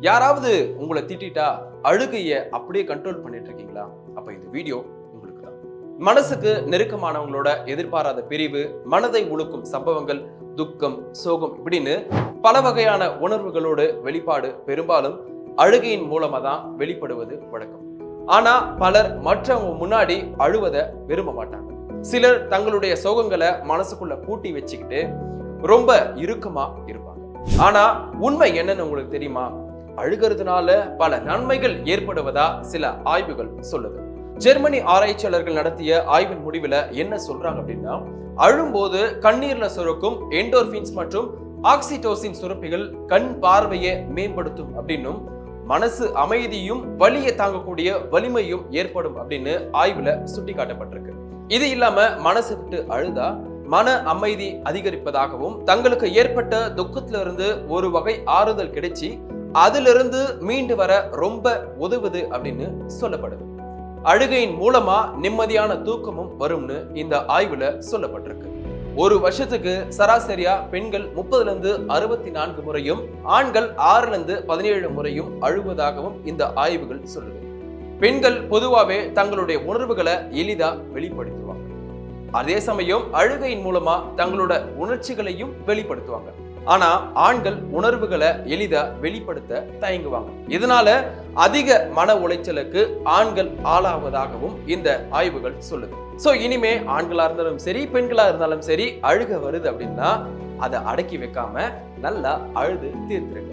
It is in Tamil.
யாராவது உங்களை திட்டிட்டா அழுகைய அப்படியே கண்ட்ரோல் பண்ணிட்டு இருக்கீங்களா? அப்ப இந்த வீடியோ உங்களுக்கு தான். மனசுக்கு நெருக்கமானவங்களோட எதிர்பாராத பிரிவு, மனதை உழுக்கும் சம்பவங்கள், துக்கம், சோகம் இப்படின்னு பல வகையான உணர்வுகளோடு வெளிப்பாடு பெரும்பாலும் அழுகையின் மூலமா தான் வெளிப்படுவது வழக்கம். ஆனா பலர் மற்றவங்க முன்னாடி அழுவதை விரும்ப மாட்டாங்க. சிலர் தங்களுடைய சோகங்களை மனசுக்குள்ள பூட்டி வச்சுக்கிட்டு ரொம்ப இறுக்கமா இருப்பாங்க. ஆனா உண்மை என்னன்னு உங்களுக்கு தெரியுமா? அழுகிறதுனால பல நன்மைகள் ஏற்படுவதா சில ஆய்வுகள் சொல்லுது. ஜெர்மனி ஆராய்ச்சியாளர்கள் நடத்திய ஆய்வின் முடிவுல என்ன சொல்றாங்க அப்படின்னா, அழும்போது கண்ணீர்ல சுரக்கும் எண்டோர்பின்ஸ் மற்றும் ஆக்சிடோசின் சுரப்பிகள் கண் பார்வையை மேம்படுத்தும் அப்படின்னும், மனசு அமைதியும் வலியை தாங்கக்கூடிய வலிமையும் ஏற்படும் அப்படின்னு ஆய்வுல சுட்டி காட்டப்பட்டிருக்கு. இது இல்லாம மனசு விட்டு அழுதா மன அமைதி அதிகரிப்பதாகவும், தங்களுக்கு ஏற்பட்ட துக்கத்திலிருந்து ஒரு வகை ஆறுதல் கிடைச்சி அதிலிருந்து மீண்டு வர ரொம்ப உதவுது அப்படின்னு சொல்லப்படுது. அழுகையின் மூலமா நிம்மதியான தூக்கமும் வரும்னு இந்த ஆய்வுல சொல்லப்பட்டிருக்கு. ஒரு வருஷத்துக்கு சராசரியா பெண்கள் 30-64 முறையும், ஆண்கள் 6-17 முறையும் அழுவதாகவும் இந்த ஆய்வுகள் சொல்லுது. பெண்கள் பொதுவாகவே தங்களுடைய உணர்வுகளை எளிதா வெளிப்படுத்துவாங்க. அதே சமயம் அழுகையின் மூலமா தங்களோட உணர்ச்சிகளையும் வெளிப்படுத்துவாங்க. ஆனா ஆண்கள் உணர்வுகளை எளிதா வெளிப்படுத்த தயங்குவாங்க. இதனால அதிக மன உளைச்சலுக்கு ஆண்கள் ஆளாவதாகவும் இந்த ஆய்வுகள் சொல்லுது. சோ இனிமே ஆண்களா இருந்தாலும் சரி, பெண்களா இருந்தாலும் சரி, அழுக வருது அப்படின்னா அதை அடக்கி வைக்காம நல்லா அழுது தீர்த்துருங்க.